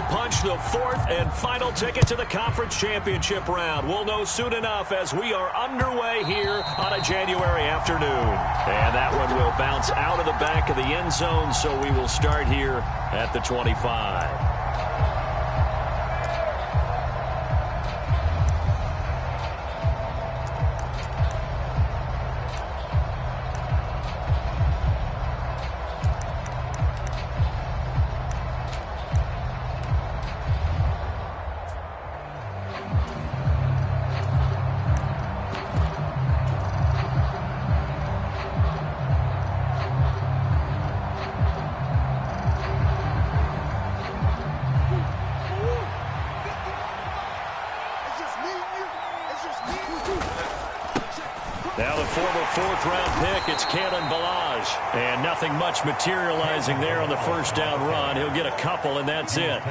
punch the fourth and final ticket to the conference championship round. We'll know soon enough as we are underway here on a January afternoon. And that one will bounce out of the back of the end zone, so we will start here at the 25. Now the former fourth-round pick, it's Boodawg. And nothing much materializing there on the first down run. He'll get a couple, and that's it.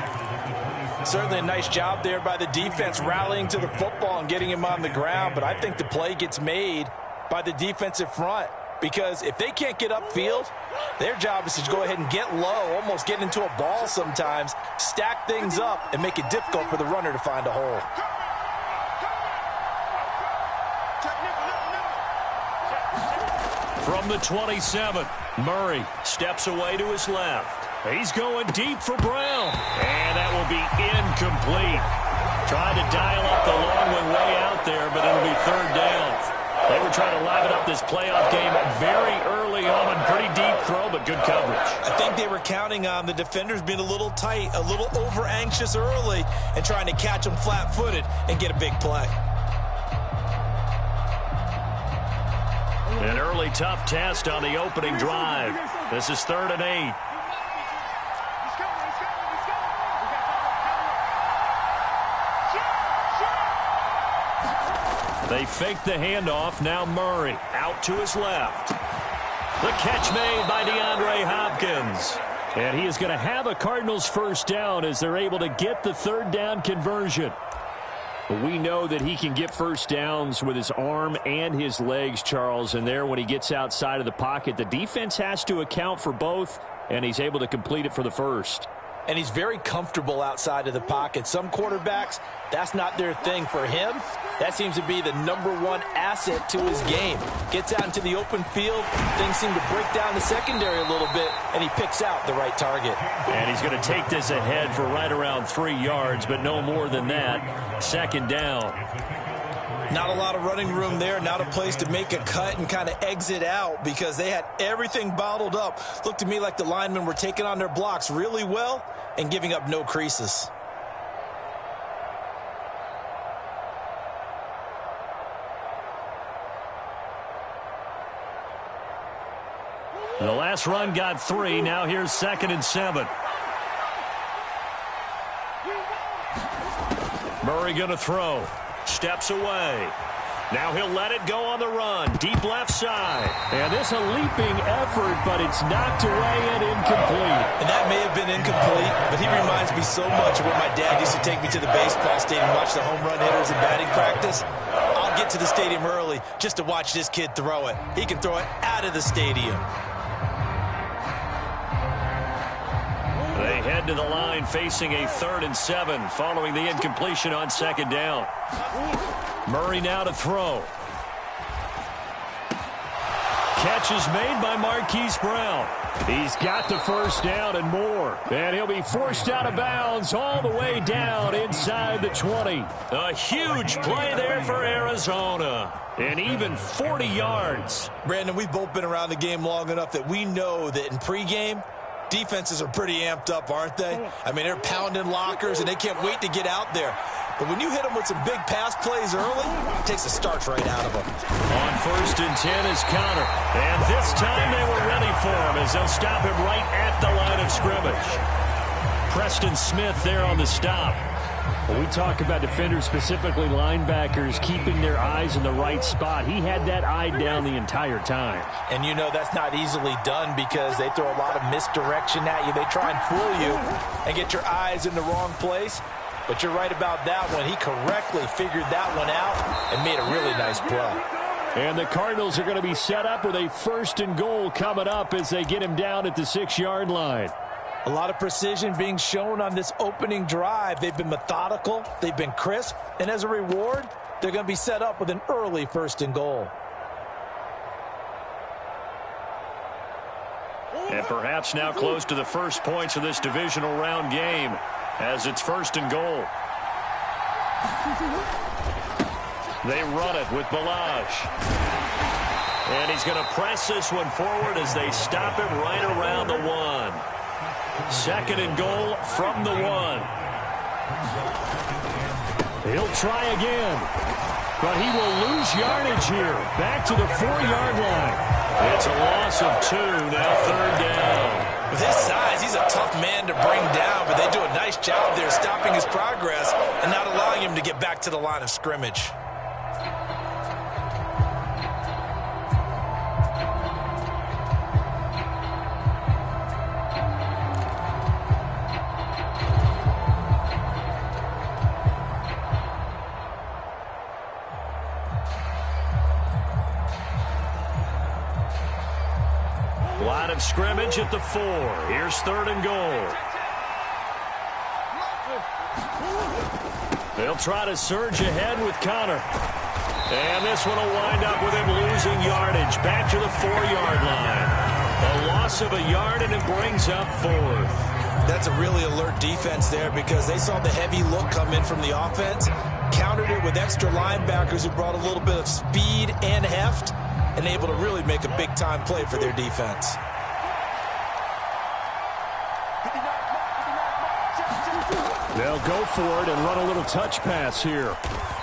Certainly a nice job there by the defense rallying to the football and getting him on the ground. But I think the play gets made by the defensive front. Because if they can't get upfield, their job is to go ahead and get low, almost get into a ball sometimes, stack things up, and make it difficult for the runner to find a hole. From the 27, Murray steps away to his left. He's going deep for Brown. And that will be incomplete. Trying to dial up the long one way out there, but it'll be third down. They were trying to liven up this playoff game very early on. Pretty deep throw, but good coverage. I think they were counting on the defenders being a little tight, a little over-anxious early, and trying to catch them flat-footed and get a big play. An early tough test on the opening drive. This is 3rd and 8. They fake the handoff. Now Murray out to his left. The catch made by DeAndre Hopkins. And he is going to have a Cardinals first down as they're able to get the third down conversion. But we know that he can get first downs with his arm and his legs, Charles. And there, when he gets outside of the pocket, the defense has to account for both, and he's able to complete it for the first. And he's very comfortable outside of the pocket. Some quarterbacks, that's not their thing. For him, that seems to be the #1 asset to his game. Gets out into the open field, things seem to break down the secondary a little bit, and he picks out the right target. And he's going to take this ahead for right around 3 yards, but no more than that. 2nd down. Not a lot of running room there, not a place to make a cut and kind of exit out because they had everything bottled up. Looked to me like the linemen were taking on their blocks really well and giving up no creases. The last run got 3. Now here's 2nd and 7. Murray going to throw. Steps away. Now he'll let it go on the run. Deep left side. And this a leaping effort, but it's knocked away and incomplete. And that may have been incomplete, but he reminds me so much of when my dad used to take me to the baseball stadium and watch the home run hitters in batting practice. I'll get to the stadium early just to watch this kid throw it. He can throw it out of the stadium. They head to the line facing a 3rd and 7 following the incompletion on 2nd down. Murray now to throw. Catch is made by Marquise Brown. He's got the first down and more. And he'll be forced out of bounds all the way down inside the 20. A huge play there for Arizona. And even 40 yards. Brandon, we've both been around the game long enough that we know that in pregame, defenses are pretty amped up, aren't they? I mean, they're pounding lockers, and they can't wait to get out there. But when you hit them with some big pass plays early, it takes the starch right out of them. On 1st and 10 is Connor. And this time they were ready for him as they'll stop him right at the line of scrimmage. Preston Smith there on the stop. When we talk about defenders, specifically linebackers, keeping their eyes in the right spot, he had that eye down the entire time. And you know that's not easily done because they throw a lot of misdirection at you. They try and fool you and get your eyes in the wrong place. But you're right about that one. He correctly figured that one out and made a really nice play. And the Cardinals are going to be set up with a 1st and goal coming up as they get him down at the 6-yard line. A lot of precision being shown on this opening drive. They've been methodical, they've been crisp, and as a reward, they're going to be set up with an early 1st and goal. And perhaps now close to the first points of this divisional round game as it's 1st and goal. They run it with Boodawg. And he's going to press this one forward as they stop him right around the 1. 2nd and goal from the 1. He'll try again, but he will lose yardage here. Back to the 4-yard line. It's a loss of 2, now 3rd down. With his size, he's a tough man to bring down, but they do a nice job there stopping his progress and not allowing him to get back to the line of scrimmage. Line of scrimmage at the 4. Here's 3rd and goal. They'll try to surge ahead with Connor. And this one will wind up with him losing yardage. Back to the 4-yard line. A loss of a yard, and it brings up 4th. That's a really alert defense there because they saw the heavy look come in from the offense, countered it with extra linebackers who brought a little bit of speed and heft, and able to really make a big-time play for their defense. They'll go for it and run a little touch pass here.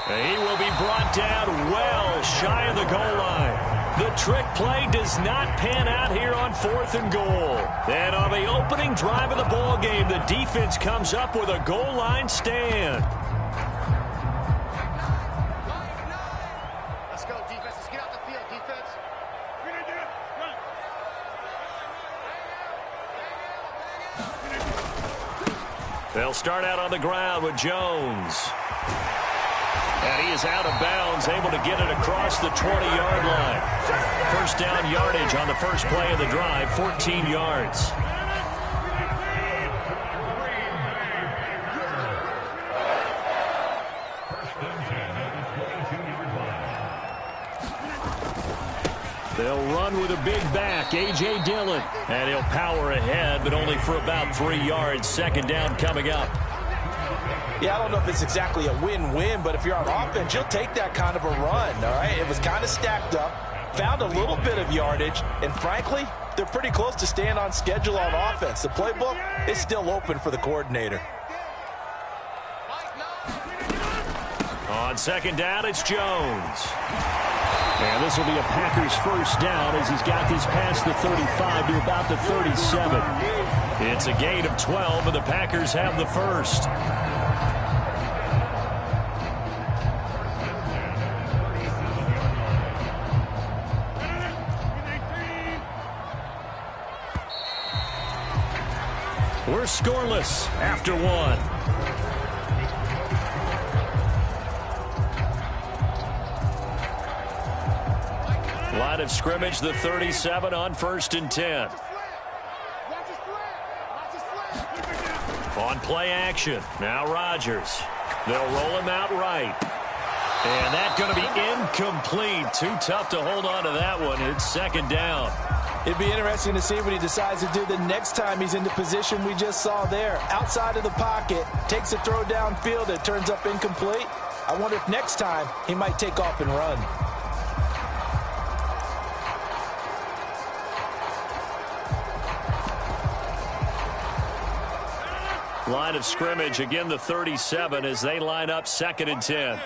And he will be brought down well shy of the goal line. The trick play does not pan out here on 4th and goal. And on the opening drive of the ball game, the defense comes up with a goal line stand. Let's go, defense. Let's get out the field, defense. They'll start out on the ground with Jones. And he is out of bounds, able to get it across the 20-yard line. 1st down yardage on the first play of the drive, 14 yards. They'll run with a big back, A.J. Dillon. And he'll power ahead, but only for about 3 yards. 2nd down coming up. Yeah, I don't know if it's exactly a win-win, but if you're on offense, you'll take that kind of a run, all right? It was kind of stacked up, found a little bit of yardage, and frankly, they're pretty close to staying on schedule on offense. The playbook is still open for the coordinator. On 2nd down, it's Jones. And this will be a Packers 1st down as he's got this past the 35 to about the 37. It's a gain of 12, and the Packers have the 1st. We're scoreless after 1. Line of scrimmage, the 37 on 1st and 10. On play action, now Rodgers. They'll roll him out right. And that's going to be incomplete. Too tough to hold on to that one. It's 2nd down. It'd be interesting to see what he decides to do the next time he's in the position we just saw there. Outside of the pocket, takes a throw downfield, it turns up incomplete. I wonder if next time he might take off and run. Line of scrimmage, again the 37 as they line up 2nd and 10.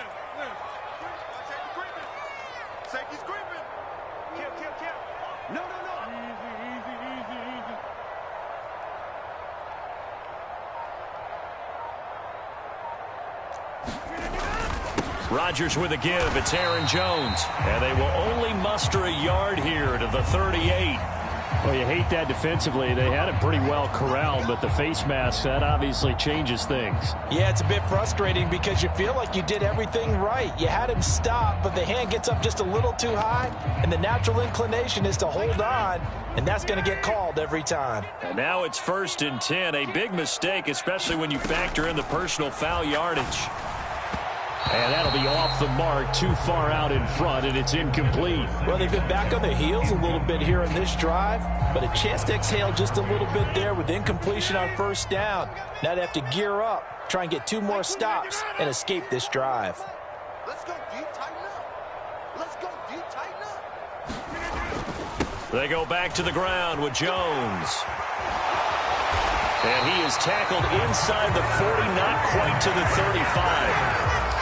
Rodgers with a give. It's Aaron Jones. And they will only muster a yard here to the 38. Well, you hate that defensively. They had it pretty well corralled, but the face mask, that obviously changes things. Yeah, it's a bit frustrating because you feel like you did everything right. You had him stop, but the hand gets up just a little too high, and the natural inclination is to hold on, and that's going to get called every time. And now it's 1st and 10. A big mistake, especially when you factor in the personal foul yardage. And that'll be off the mark, too far out in front, and it's incomplete. Well, they've been back on their heels a little bit here in this drive, but a chance to exhale just a little bit there with incompletion on 1st down. Now they have to gear up, try and get 2 more stops, and escape this drive. Let's go deep, tighten up. Let's go deep, tighten up. They go back to the ground with Jones. And he is tackled inside the 40, not quite to the 35.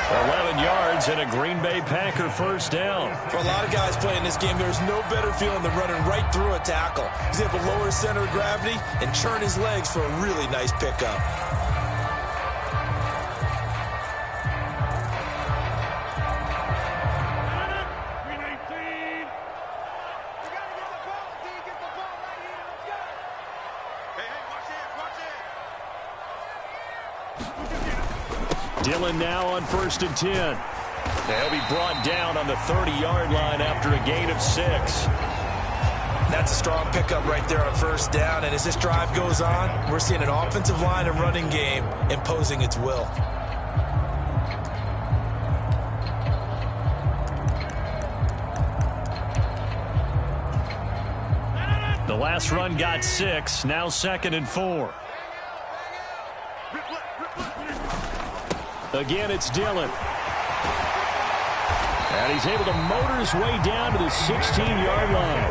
11 yards and a Green Bay Packer 1st down. For a lot of guys playing this game, there's no better feeling than running right through a tackle. He's able to lower his center of gravity and churn his legs for a really nice pickup. Dillon now on 1st and 10. They'll be brought down on the 30-yard line after a gain of 6. That's a strong pickup right there on 1st down, and as this drive goes on, we're seeing an offensive line and running game imposing its will. The last run got 6, now 2nd and 4. Again, it's Dillon. And he's able to motor his way down to the 16-yard line.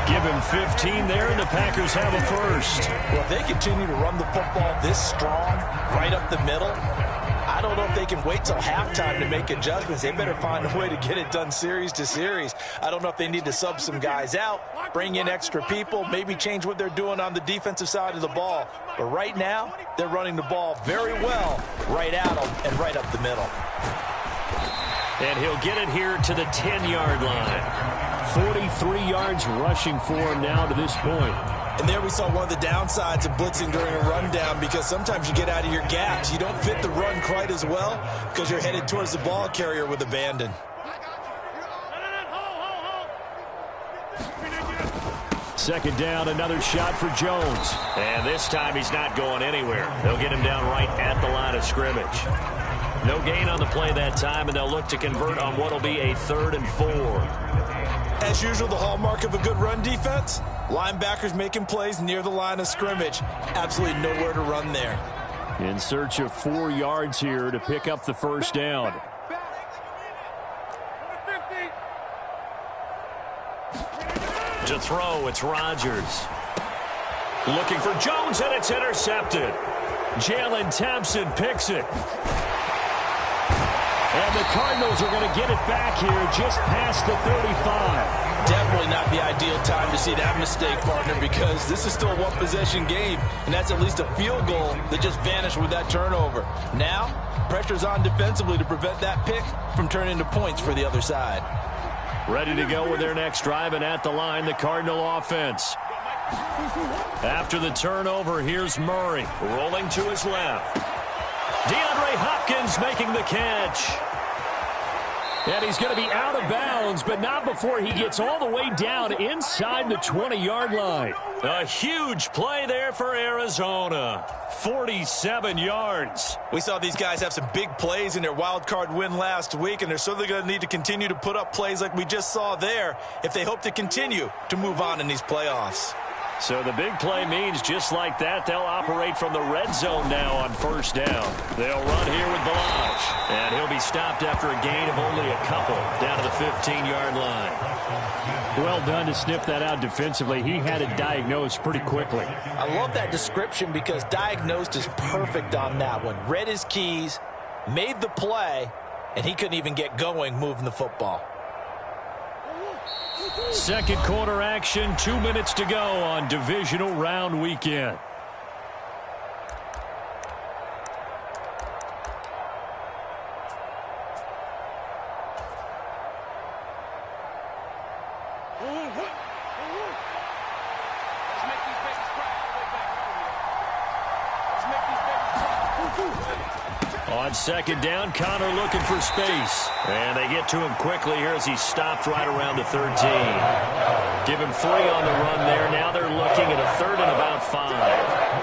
Give him 15 there, and the Packers have a 1st. Well, if they continue to run the football this strong, right up the middle, I don't know if they can wait till halftime to make adjustments. They better find a way to get it done series to series. I don't know if they need to sub some guys out, bring in extra people, maybe change what they're doing on the defensive side of the ball. But right now, they're running the ball very well right at them and right up the middle. And he'll get it here to the 10-yard line. 43 yards rushing for him now to this point. And there we saw one of the downsides of blitzing during a rundown, because sometimes you get out of your gaps. You don't fit the run quite as well because you're headed towards the ball carrier with abandon. Second down, another shot for Jones. And this time he's not going anywhere. They'll get him down right at the line of scrimmage. No gain on the play that time, and they'll look to convert on what will be a 3rd and 4. As usual, the hallmark of a good run defense, linebackers making plays near the line of scrimmage. Absolutely nowhere to run there. In search of 4 yards here to pick up the 1st down. To throw, it's Rodgers. Looking for Jones, and it's intercepted. Jalen Thompson picks it. And the Cardinals are going to get it back here just past the 35. Definitely not the ideal time to see that mistake, partner, because this is still a one-possession game, and that's at least a field goal that just vanished with that turnover. Now, pressure's on defensively to prevent that pick from turning into points for the other side. Ready to go with their next drive, and at the line, the Cardinal offense. After the turnover, here's Murray rolling to his left. DeAndre Hopkins making the catch. And he's going to be out of bounds, but not before he gets all the way down inside the 20-yard line. A huge play there for Arizona. 47 yards. We saw these guys have some big plays in their wild card win last week, and they're certainly going to need to continue to put up plays like we just saw there if they hope to continue to move on in these playoffs. So the big play means just like that, they'll operate from the red zone now on 1st down. They'll run here with Boodawg, and he'll be stopped after a gain of only a couple down to the 15-yard line. Well done to sniff that out defensively. He had it diagnosed pretty quickly. I love that description because diagnosed is perfect on that one. Read his keys, made the play, and he couldn't even get going moving the football. Second quarter action, 2 minutes to go on divisional round weekend. On second down, Connor looking for space. And they get to him quickly here as he's stopped right around the 13. Give him 3 on the run there. Now they're looking at a 3rd and about 5.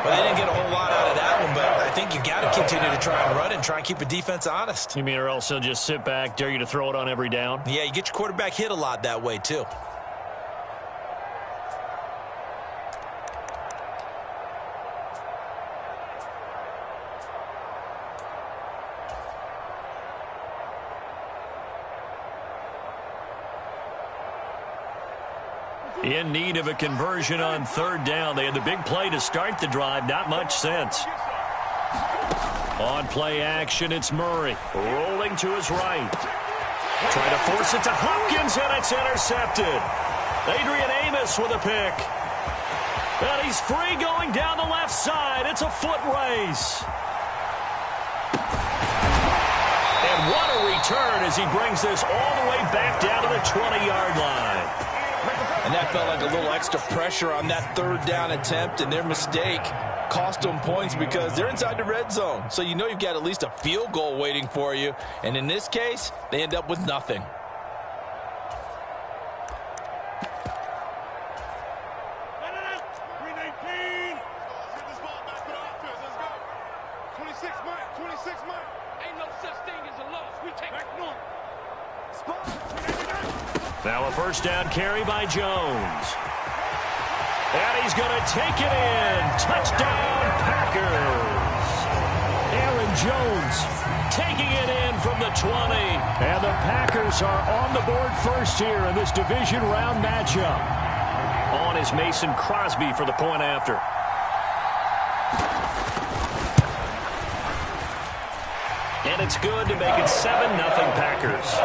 Well, they didn't get a whole lot out of that one, but I think you got to continue to try and run and try and keep the defense honest. You mean or else he'll just sit back, dare you to throw it on every down? Yeah, you get your quarterback hit a lot that way, too. In need of a conversion on 3rd down. They had the big play to start the drive. Not much sense. On play action, it's Murray. Rolling to his right. Trying to force it to Hopkins, and it's intercepted. Adrian Amos with a pick. And he's free going down the left side. It's a foot race. And what a return as he brings this all the way back down to the 20-yard line. And that felt like a little extra pressure on that 3rd down attempt, and their mistake cost them points because they're inside the red zone. So you know you've got at least a field goal waiting for you. And in this case, they end up with nothing. Now a first down carry by Jones. And he's going to take it in. Touchdown, Packers. Aaron Jones taking it in from the 20. And the Packers are on the board first here in this division round matchup. On is Mason Crosby for the point after. And it's good to make it 7-0 Packers.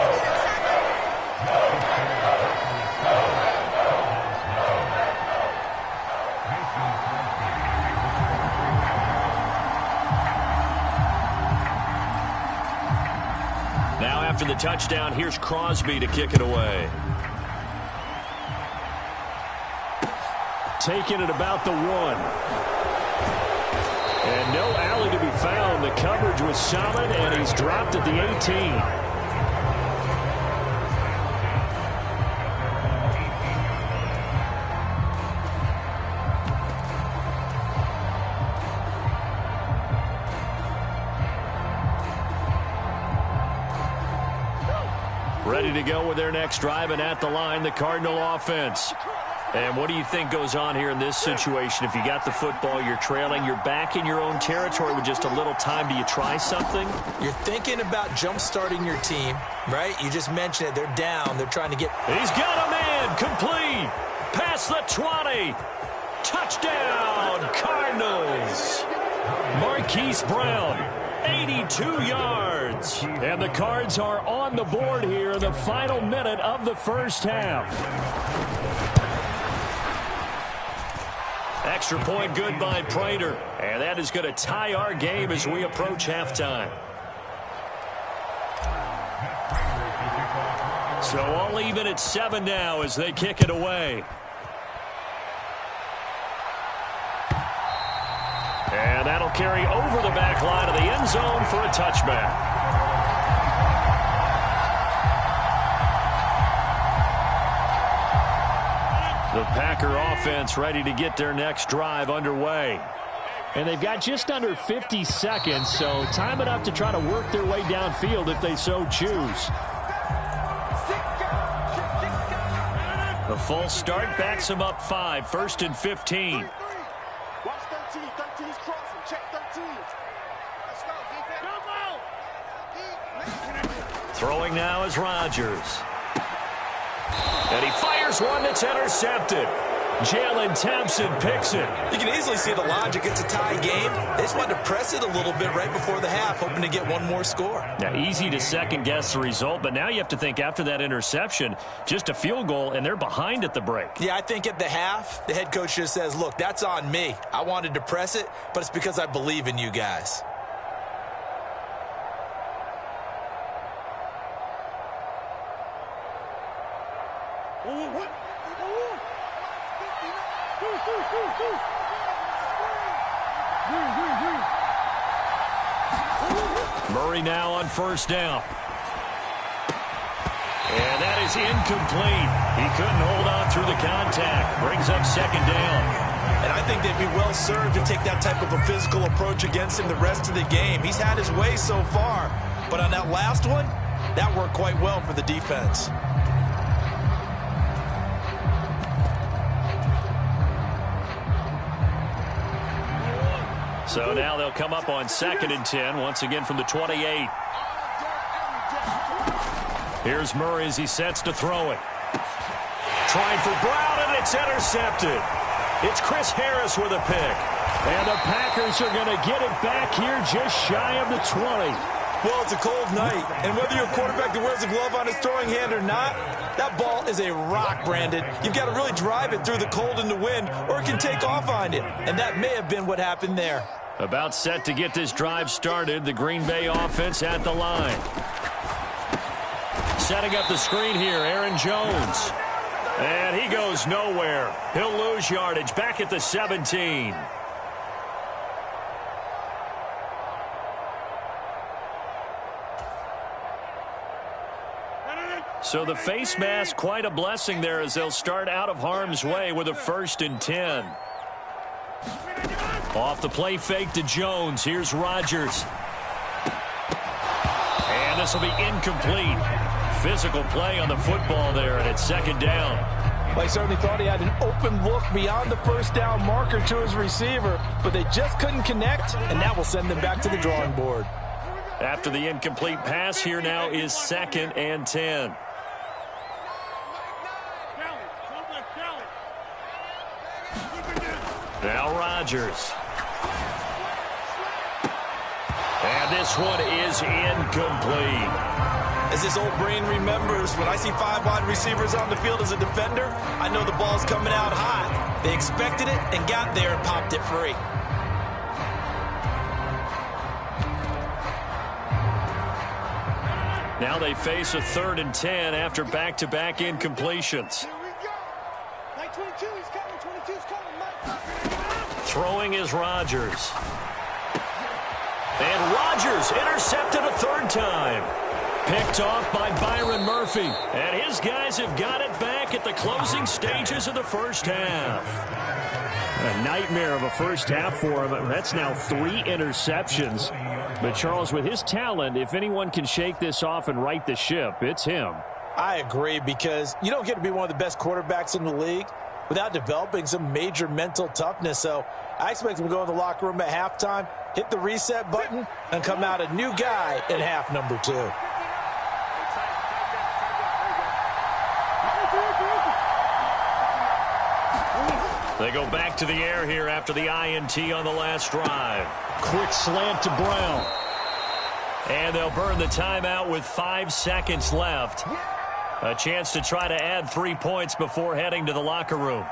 Now after the touchdown, here's Crosby to kick it away. Taking it about the 1. And no alley to be found. The coverage was solid, and he's dropped at the 18. Ready to go with their next drive, and at the line, the Cardinal offense. And what do you think goes on here in this situation? If you got the football, you're trailing, you're back in your own territory with just a little time. Do you try something? You're thinking about jump-starting your team, right? You just mentioned it. They're down. They're trying to get... He's got a man. Complete. Past the 20. Touchdown, Cardinals. Marquise Brown, 82 yards. And the Cards are on the board here in the final minute of the first half. Extra point good by Prater. And that is going to tie our game as we approach halftime. So all even at 7 now as they kick it away. And that'll carry over the back line of the end zone for a touchback. The Packer offense ready to get their next drive underway. And they've got just under 50 seconds, so time enough to try to work their way downfield if they so choose. The false start backs them up 5, 1st and 15. Watch 13. 13's crossing. Check 13. Let's go, defense. Throwing now is Rodgers. And he fires one that's intercepted. Jalen Thompson picks it. You can easily see the logic. It's a tie game. They just wanted to press it a little bit right before the half, hoping to get one more score. Now, easy to second-guess the result, but now you have to think after that interception, just a field goal, and they're behind at the break. Yeah, I think at the half, the head coach just says, look, that's on me. I wanted to press it, but it's because I believe in you guys. Murray now on first down. And that is incomplete. He couldn't hold on through the contact. Brings up second down. And I think they'd be well served to take that type of a physical approach against him the rest of the game. He's had his way so far. But on that last one, that worked quite well for the defense. So now they'll come up on 2nd and 10, once again from the 28. Here's Murray as he sets to throw it. Trying for Brown, and it's intercepted. It's Chris Harris with a pick. And the Packers are going to get it back here just shy of the 20. Well, it's a cold night, and whether you're a quarterback that wears a glove on his throwing hand or not, that ball is a rock, Brandon. You've got to really drive it through the cold and the wind, or it can take off on you. And that may have been what happened there. About set to get this drive started, the Green Bay offense at the line. Setting up the screen here, Aaron Jones. And he goes nowhere. He'll lose yardage back at the 17. So the face mask, quite a blessing there as they'll start out of harm's way with a 1st and 10. Off the play fake to Jones. Here's Rodgers. And this will be incomplete. Physical play on the football there, and it's 2nd down. Well, he certainly thought he had an open look beyond the first down marker to his receiver, but they just couldn't connect, and that will send them back to the drawing board. After the incomplete pass, here now is 2nd and 10. Now Rodgers. And this one is incomplete. As this old brain remembers, when I see 5 wide receivers on the field as a defender, I know the ball's coming out hot. They expected it and got there and popped it free. Now they face a 3rd and 10 after back-to-back incompletions. Here we go. Mike 22, he's coming. 22's coming, Mike. Throwing is Rodgers. And Rodgers intercepted a 3rd time. Picked off by Byron Murphy. And his guys have got it back at the closing stages of the first half. A nightmare of a first half for him. That's now 3 interceptions. But Charles, with his talent, if anyone can shake this off and right the ship, it's him. I agree, because you don't get to be one of the best quarterbacks in the league without developing some major mental toughness. So I expect him to go in the locker room at halftime, hit the reset button, and come out a new guy in half number 2. They go back to the air here after the INT on the last drive. Quick slant to Brown. And they'll burn the timeout with 5 seconds left. A chance to try to add 3 points before heading to the locker room.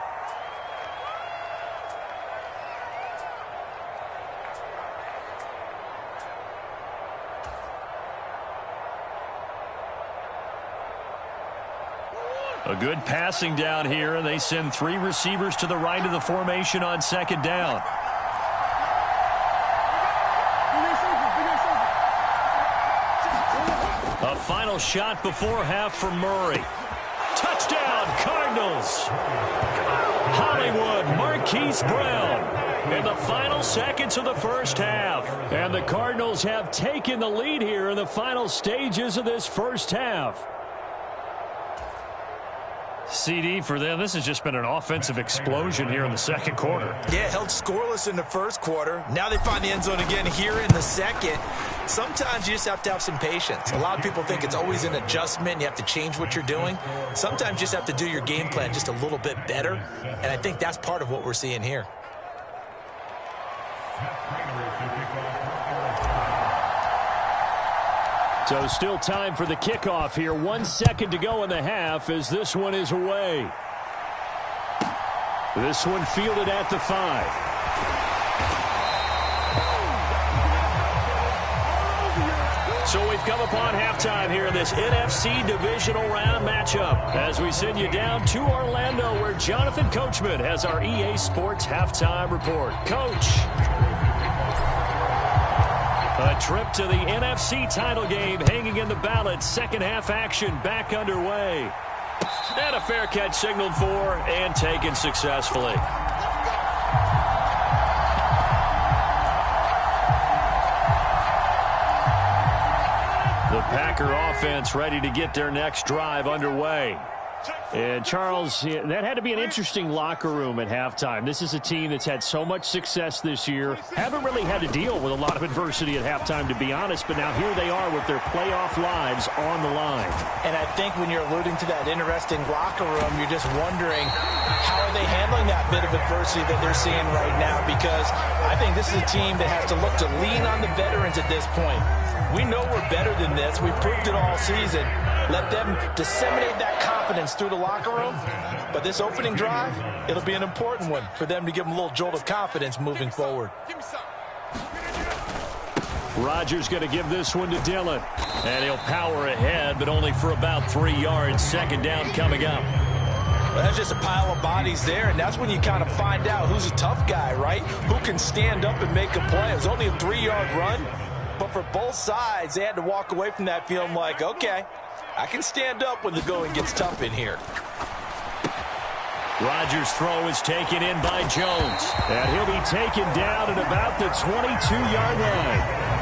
A good passing down here, and they send 3 receivers to the right of the formation on 2nd down. A final shot before half for Murray. Touchdown, Cardinals. Hollywood, Marquise Brown in the final seconds of the first half. And the Cardinals have taken the lead here in the final stages of this first half. CD for them, this has just been an offensive explosion here in the second quarter. Yeah, held scoreless in the first quarter. Now they find the end zone again here in the second. Sometimes you just have to have some patience. A lot of people think it's always an adjustment. You have to change what you're doing. Sometimes you just have to do your game plan just a little bit better. And I think that's part of what we're seeing here. So still time for the kickoff here. 1 second to go in the half as this one is away. This one fielded at the 5. So we've come upon halftime here in this NFC divisional round matchup as we send you down to Orlando where Jonathan Coachman has our EA Sports halftime report. Coach. A trip to the NFC title game hanging in the balance. Second half action back underway. And a fair catch signaled for and taken successfully. The Packer offense ready to get their next drive underway. And, Charles, that had to be an interesting locker room at halftime. This is a team that's had so much success this year. Haven't really had to deal with a lot of adversity at halftime, to be honest. But now here they are with their playoff lives on the line. And I think when you're alluding to that interesting locker room, you're just wondering how are they handling that bit of adversity that they're seeing right now? Because I think this is a team that has to look to lean on the veterans at this point. We know we're better than this. We've proved it all season. Let them disseminate that confidence through the locker room. But this opening drive, it'll be an important one for them to give them a little jolt of confidence moving forward. Rodgers going to give this one to Dillon. And he'll power ahead, but only for about 3 yards. Second down coming up. Well, that's just a pile of bodies there, and that's when you kind of find out who's a tough guy, right? Who can stand up and make a play. It was only a 3-yard run, but for both sides, they had to walk away from that feeling like, okay, I can stand up when the going gets tough in here. Rodgers' throw is taken in by Jones. And he'll be taken down at about the 22-yard line.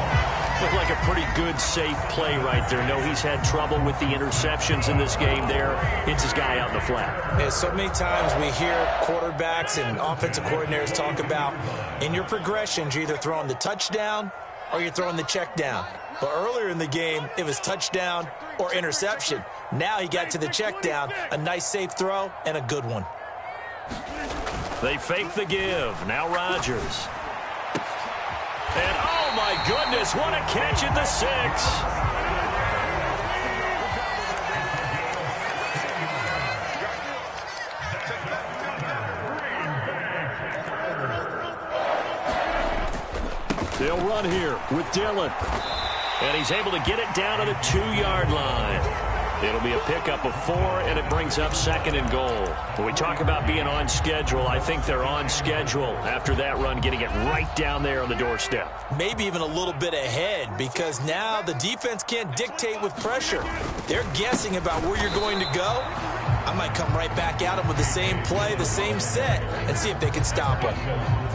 Looked like a pretty good, safe play right there. No, he's had trouble with the interceptions in this game there. Hits his guy out in the flat. And so many times we hear quarterbacks and offensive coordinators talk about in your progressions, you're either throwing the touchdown or you're throwing the check down. But earlier in the game, it was touchdown or interception. Now he got to the check down, a nice safe throw, and a good one. They fake the give. Now Rodgers. And, oh, my goodness, what a catch at the 6. They'll run here with Dillon. And he's able to get it down to the 2-yard line. It'll be a pickup of 4, and it brings up 2nd and goal. When we talk about being on schedule, I think they're on schedule after that run, getting it right down there on the doorstep. Maybe even a little bit ahead, because now the defense can't dictate with pressure. They're guessing about where you're going to go. I might come right back at them with the same play, the same set, and see if they can stop them.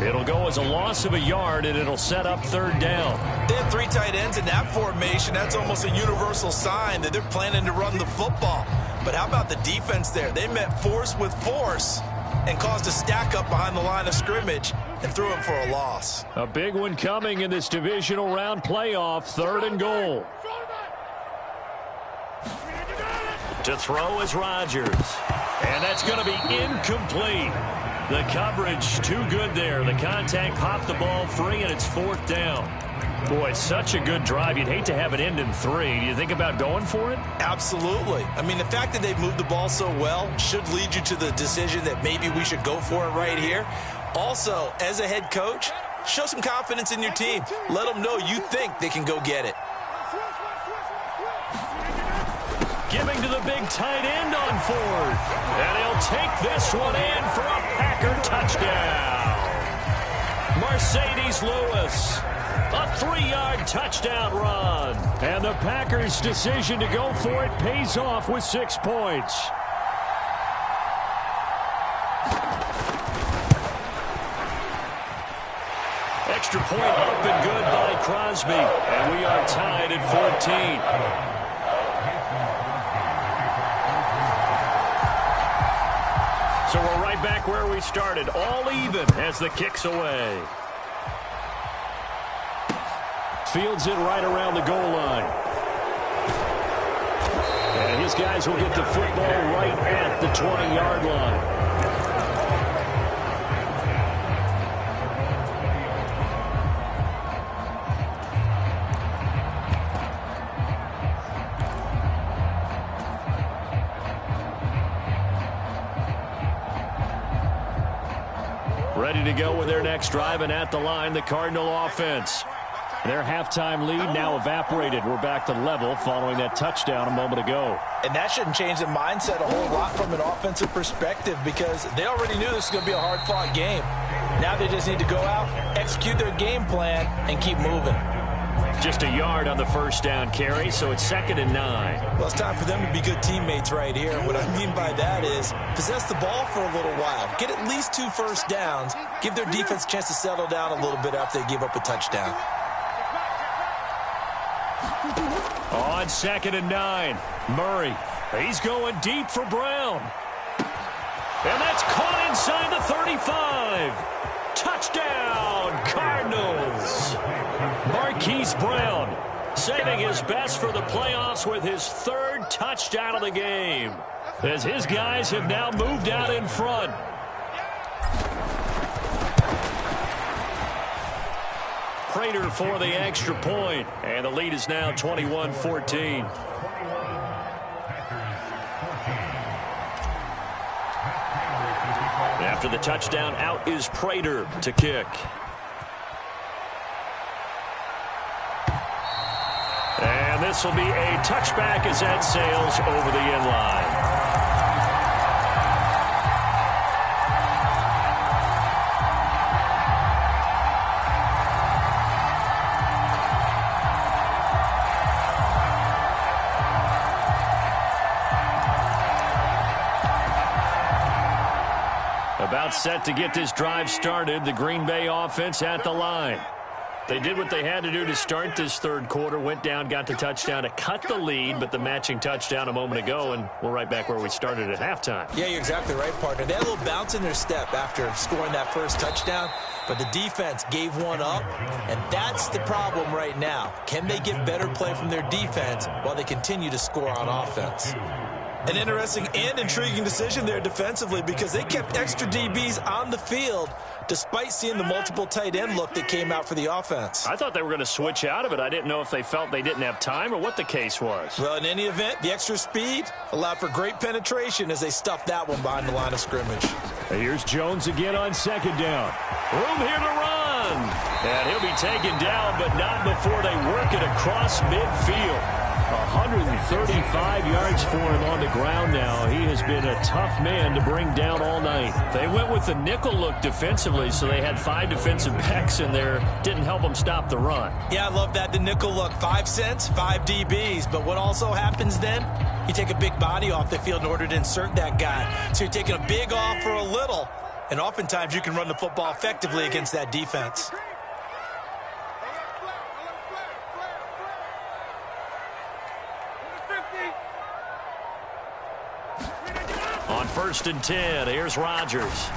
It'll go as a loss of a yard, and it'll set up 3rd down. They have 3 tight ends in that formation. That's almost a universal sign that they're planning to run the football. But how about the defense there? They met force with force and caused a stack up behind the line of scrimmage and threw him for a loss. A big one coming in this divisional round playoff, 3rd and goal. To throw is Rodgers. And that's going to be incomplete. The coverage too good there. The contact popped the ball free, and it's 4th down. Boy, it's such a good drive. You'd hate to have it end in 3. Do you think about going for it? Absolutely. I mean, the fact that they've moved the ball so well should lead you to the decision that maybe we should go for it right here. Also, as a head coach, show some confidence in your team. Let them know you think they can go get it. Giving to the big tight end on 4th. And he'll take this one in for a Packer touchdown. Mercedes Lewis, a 3-yard touchdown run. And the Packers' decision to go for it pays off with 6 points. Extra point up and good by Crosby. And we are tied at 14. So we're right back where we started, all even as the kick's away. Fields it right around the goal line. And his guys will get the football right at the 20-yard line. Ready to go with their next drive, and at the line, the Cardinal offense. Their halftime lead now evaporated. We're back to level following that touchdown a moment ago. And that shouldn't change the mindset a whole lot from an offensive perspective, because they already knew this was going to be a hard-fought game. Now they just need to go out, execute their game plan, and keep moving. Just a yard on the first down carry, so it's 2nd and 9. Well, it's time for them to be good teammates right here. And what I mean by that is possess the ball for a little while. Get at least 2 first downs. Give their defense a chance to settle down a little bit after they give up a touchdown. On 2nd and 9, Murray. He's going deep for Brown. And that's caught inside the 35. Touchdown, Cardinals. Marquise Brown saving his best for the playoffs with his 3rd touchdown of the game, as his guys have now moved out in front. Prater for the extra point, and the lead is now 21-14. After the touchdown, out is Prater to kick. And this will be a touchback as that sails over the end line. About set to get this drive started, the Green Bay offense at the line. They did what they had to do to start this 3rd quarter, went down, got the touchdown to cut the lead, but the matching touchdown a moment ago, and we're right back where we started at halftime. Yeah, you're exactly right, partner. They had a little bounce in their step after scoring that first touchdown, but the defense gave one up, and that's the problem right now. Can they get better play from their defense while they continue to score on offense? An interesting and intriguing decision there defensively, because they kept extra DBs on the field despite seeing the multiple tight end look that came out for the offense. I thought they were going to switch out of it. I didn't know if they felt they didn't have time or what the case was. Well, in any event, the extra speed allowed for great penetration as they stuffed that one behind the line of scrimmage. Here's Jones again on 2nd down. Room here to run. And he'll be taken down, but not before they work it across midfield. 135 yards for him on the ground now. He has been a tough man to bring down all night. They went with the nickel look defensively, so they had 5 defensive backs in there. Didn't help them stop the run. Yeah, I love that, the nickel look. 5 cents, 5 DBs. But what also happens then? You take a big body off the field in order to insert that guy. So you're taking a big off for a little. And oftentimes you can run the football effectively against that defense. On 1st and 10, here's Rodgers.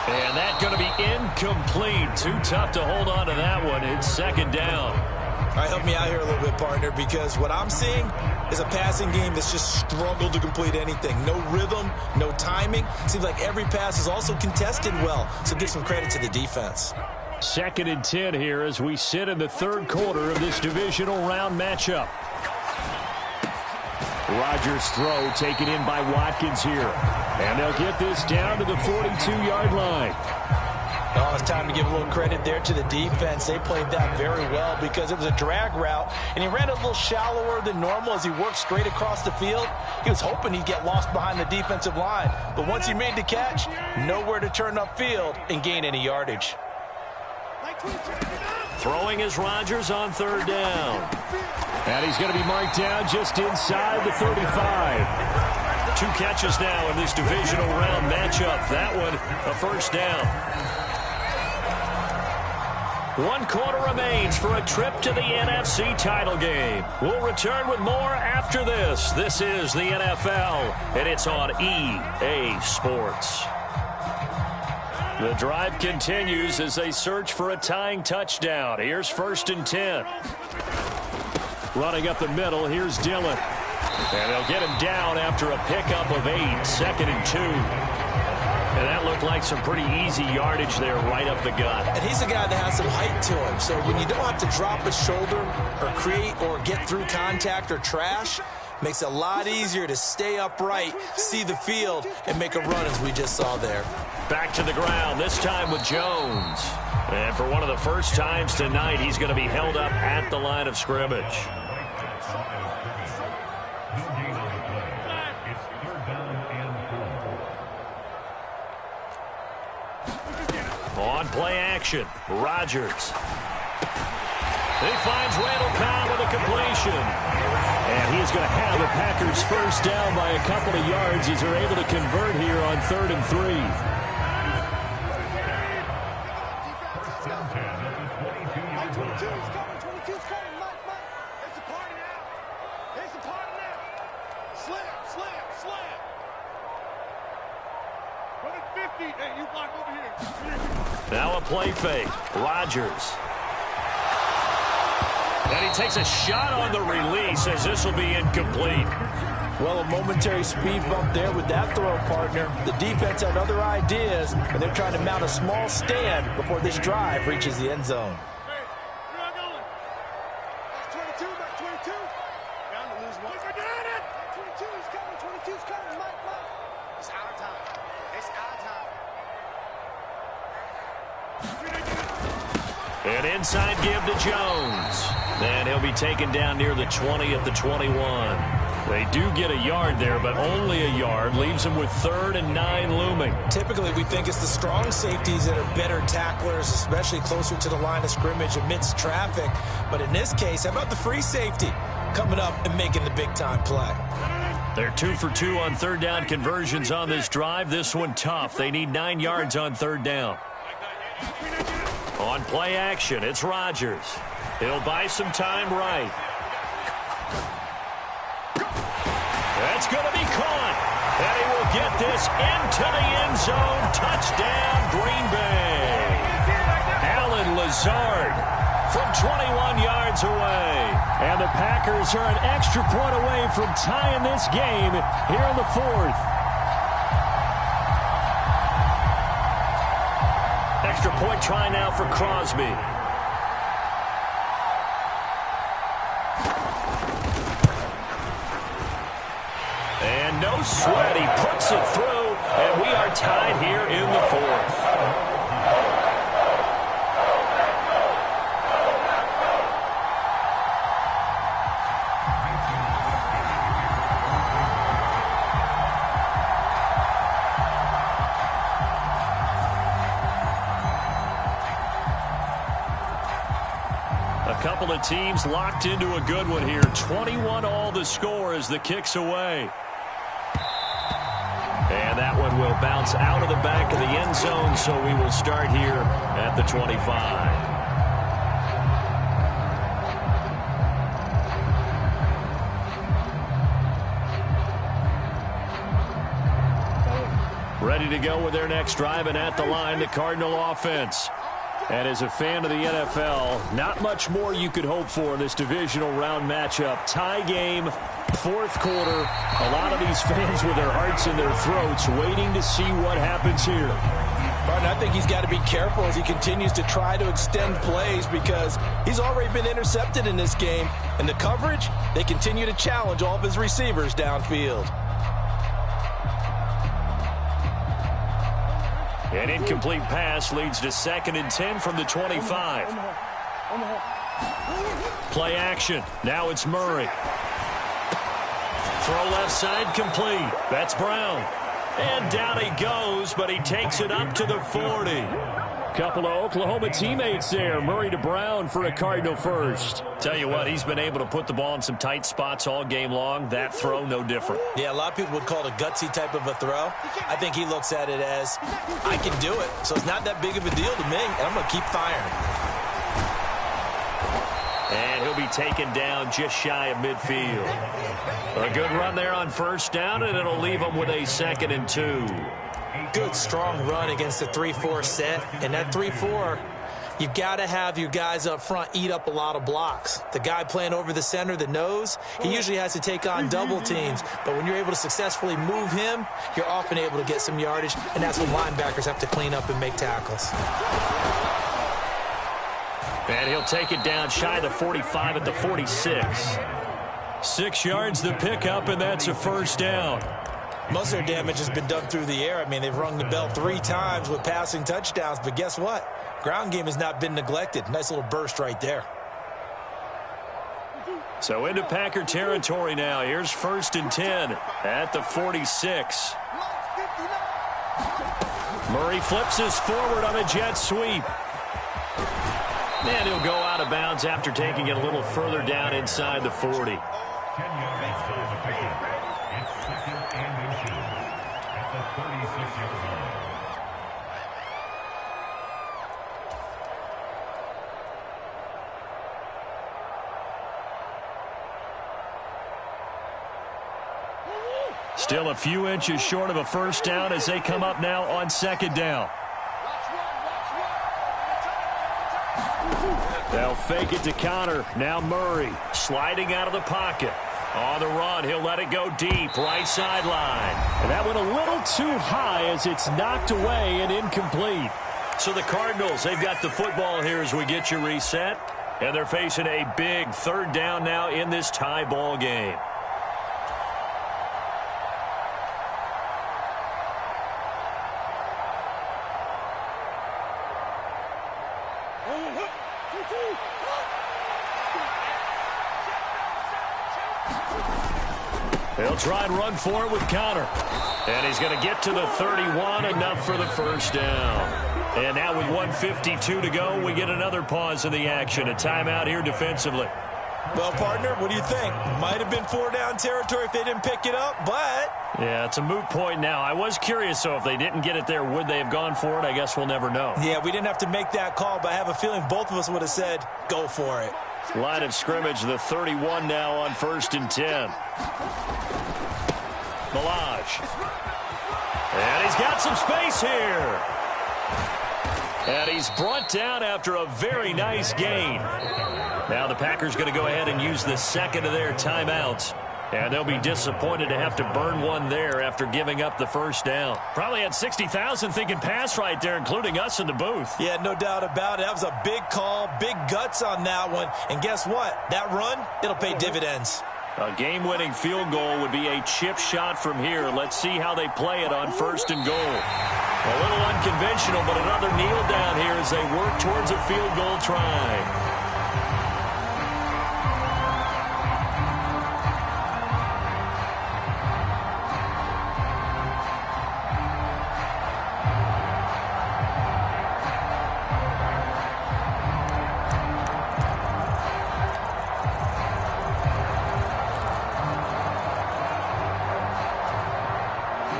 And that's going to be incomplete. Too tough to hold on to that one. It's 2nd down. All right, help me out here a little bit, partner, because what I'm seeing is a passing game that's just struggled to complete anything. No rhythm, no timing. Seems like every pass is also contested well, so give some credit to the defense. 2nd and 10 here as we sit in the 3rd quarter of this divisional round matchup. Rodgers' throw taken in by Watkins here. And they'll get this down to the 42-yard line. Oh, it's time to give a little credit there to the defense. They played that very well because it was a drag route, and he ran a little shallower than normal as he worked straight across the field. He was hoping he'd get lost behind the defensive line. But once he made the catch, nowhere to turn upfield and gain any yardage. Throwing is Rodgers on 3rd down. And he's going to be marked down just inside the 35. 2 catches now in this divisional round matchup. That one, a 1st down. 1 quarter remains for a trip to the NFC title game. We'll return with more after this. This is the NFL, and it's on EA Sports. The drive continues as they search for a tying touchdown. Here's 1st and 10. Running up the middle, here's Dillon. And they'll get him down after a pickup of 8, 2nd and 2. And that looked like some pretty easy yardage there right up the gut. And he's a guy that has some height to him. So when you don't have to drop a shoulder or create or get through contact or trash, makes it a lot easier to stay upright, see the field, and make a run as we just saw there. Back to the ground, this time with Jones. And for one of the first times tonight, he's going to be held up at the line of scrimmage. On play action, Rodgers. He finds Randall Cobb with a completion. And he's going to have the Packers first down by a couple of yards as they're able to convert here on 3rd and 3. Now a play fake. Rodgers. And he takes a shot on the release as this will be incomplete. Well, a momentary speed bump there with that throw, partner. The defense had other ideas, but they're trying to mount a small stand before this drive reaches the end zone. Hey, where are going? That's 22, Mike, 22. Down to lose one. We're doing it! 22's coming, 22's coming, Mike. It's our time. It's our time. An inside give to Jones. And he'll be taken down near the 20 at the 21. They do get a yard there, but only a yard. Leaves them with 3rd and 9 looming. Typically, we think it's the strong safeties that are better tacklers, especially closer to the line of scrimmage amidst traffic. But in this case, how about the free safety coming up and making the big-time play? They're 2 for 2 on 3rd down conversions on this drive. This one tough. They need 9 yards on 3rd down. On play action, it's Rodgers. He'll buy some time right. That's going to be caught. And he will get this into the end zone. Touchdown, Green Bay. Alan Lazard from 21 yards away. And the Packers are an extra point away from tying this game here in the 4th. Extra point try now for Crosby. And no sweat, he puts it through, and we are tied here in the 4th. A couple of teams locked into a good one here. 21 all the score as the kick's away. And that one will bounce out of the back of the end zone, so we will start here at the 25. Ready to go with their next drive, and at the line, the Cardinal offense. And as a fan of the NFL, not much more you could hope for in this divisional round matchup. Tie game, 4th quarter. A lot of these fans with their hearts in their throats waiting to see what happens here. Martin, I think he's got to be careful as he continues to try to extend plays because he's already been intercepted in this game. And the coverage, they continue to challenge all of his receivers downfield. An incomplete pass leads to 2nd and 10 from the 25. Play action. Now it's Murray. Throw left side complete. That's Brown. And down he goes, but he takes it up to the 40. Couple of Oklahoma teammates there. Murray to Brown for a Cardinal first. Tell you what, he's been able to put the ball in some tight spots all game long. That throw, no different. Yeah, a lot of people would call it a gutsy type of a throw. I think he looks at it as, I can do it, so it's not that big of a deal to me, and I'm going to keep firing. And he'll be taken down just shy of midfield. A good run there on 1st down, and it'll leave him with a 2nd and 2. Good, strong run against the 3-4 set. And that 3-4, you've got to have your guys up front eat up a lot of blocks. The guy playing over the center, the nose, he usually has to take on double teams. But when you're able to successfully move him, you're often able to get some yardage, and that's when linebackers have to clean up and make tackles. And he'll take it down shy of the 45 at the 46. 6 yards the pickup, and that's a 1st down. Most of their damage has been done through the air. I mean, they've rung the bell 3 times with passing touchdowns, but guess what? Ground game has not been neglected. Nice little burst right there. So into Packer territory now. Here's 1st and 10 at the 46. Murray flips us forward on a jet sweep. And he'll go out of bounds after taking it a little further down inside the 40. Still a few inches short of a first down as they come up now on second down. They'll fake it to Connor. Now Murray sliding out of the pocket. On the run, he'll let it go deep, right sideline. And that went a little too high as it's knocked away and incomplete. So the Cardinals, they've got the football here as we get you reset. And they're facing a big third down now in this tie ball game. They'll try and run for it with Connor. And he's going to get to the 31, enough for the first down. And now with 1:52 to go, we get another pause in the action. A timeout here defensively. Well, partner, what do you think? Might have been 4-down territory if they didn't pick it up, but... Yeah, it's a moot point now. I was curious, so if they didn't get it there, would they have gone for it? I guess we'll never know. Yeah, we didn't have to make that call, but I have a feeling both of us would have said, go for it. Line of scrimmage, the 31 now on 1st and 10. Milage. And he's got some space here. And he's brought down after a very nice gain. Now the Packers going to go ahead and use the second of their timeouts. And they'll be disappointed to have to burn one there after giving up the first down. Probably had 60,000 thinking pass right there, including us in the booth. Yeah, no doubt about it. That was a big call, big guts on that one. And guess what? That run, it'll pay dividends. A game-winning field goal would be a chip shot from here. Let's see how they play it on 1st and goal. A little unconventional, but another kneel down here as they work towards a field goal try.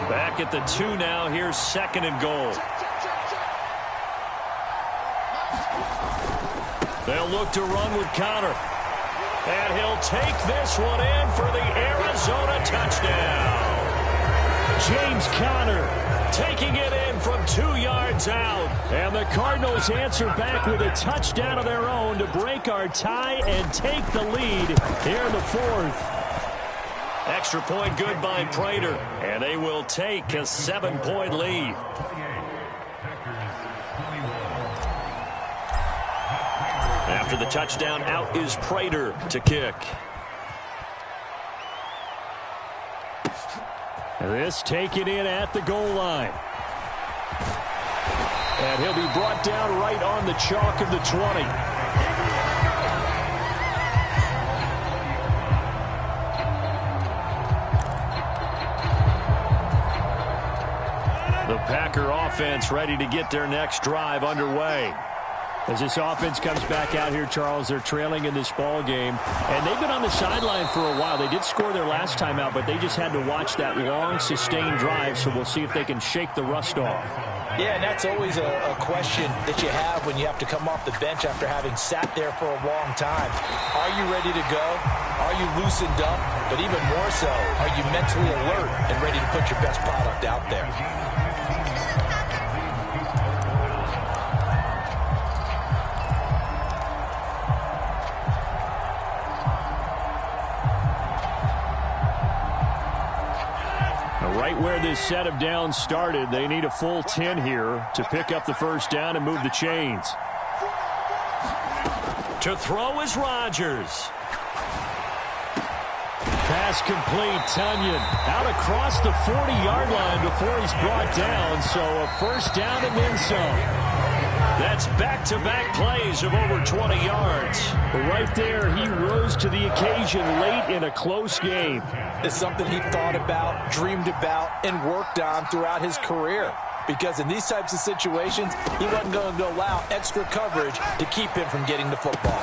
Back at the 2 now. Here's 2nd and goal. They'll look to run with Connor. And he'll take this one in for the Arizona touchdown. James Conner taking it in from 2 yards out. And the Cardinals answer back with a touchdown of their own to break our tie and take the lead here in the 4th. Extra point good by Prater, and they will take a 7-point lead. After the touchdown, out is Prater to kick. This taken in at the goal line. And he'll be brought down right on the chalk of the 20. The Packer offense ready to get their next drive underway. As this offense comes back out here, Charles, they're trailing in this ball game. And they've been on the sideline for a while. They did score their last time out, but they just had to watch that long, sustained drive, so we'll see if they can shake the rust off. Yeah, and that's always a question that you have when you have to come off the bench after having sat there for a long time. Are you ready to go? Are you loosened up? But even more so, are you mentally alert and ready to put your best product out there? Right where this set of downs started, they need a full 10 here to pick up the first down and move the chains. To throw is Rodgers. Pass complete. Tunyon out across the 40-yard line before he's brought down, so a first down and then some. That's back-to-back plays of over 20 yards. Right there, he rose to the occasion late in a close game. It's something he thought about, dreamed about, and worked on throughout his career. because in these types of situations, he wasn't going to allow extra coverage to keep him from getting the football.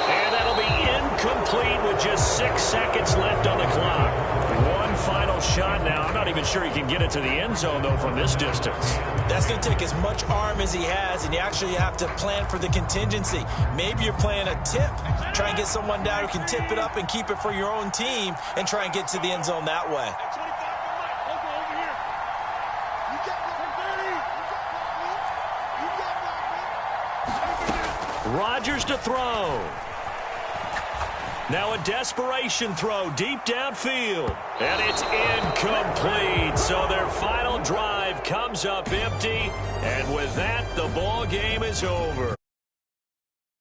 And that'll be incomplete with just 6 seconds left on the clock. One final shot now. I'm not even sure he can get it to the end zone, though, from this distance. That's going to take as much arm as he has, and you actually have to plan for the contingency. Maybe you're playing a tip. Try and get someone down who can tip it up and keep it for your own team and try and get to the end zone that way. Rodgers to throw. Now a desperation throw deep downfield. And it's incomplete. So their final drive comes up empty. And with that, the ball game is over.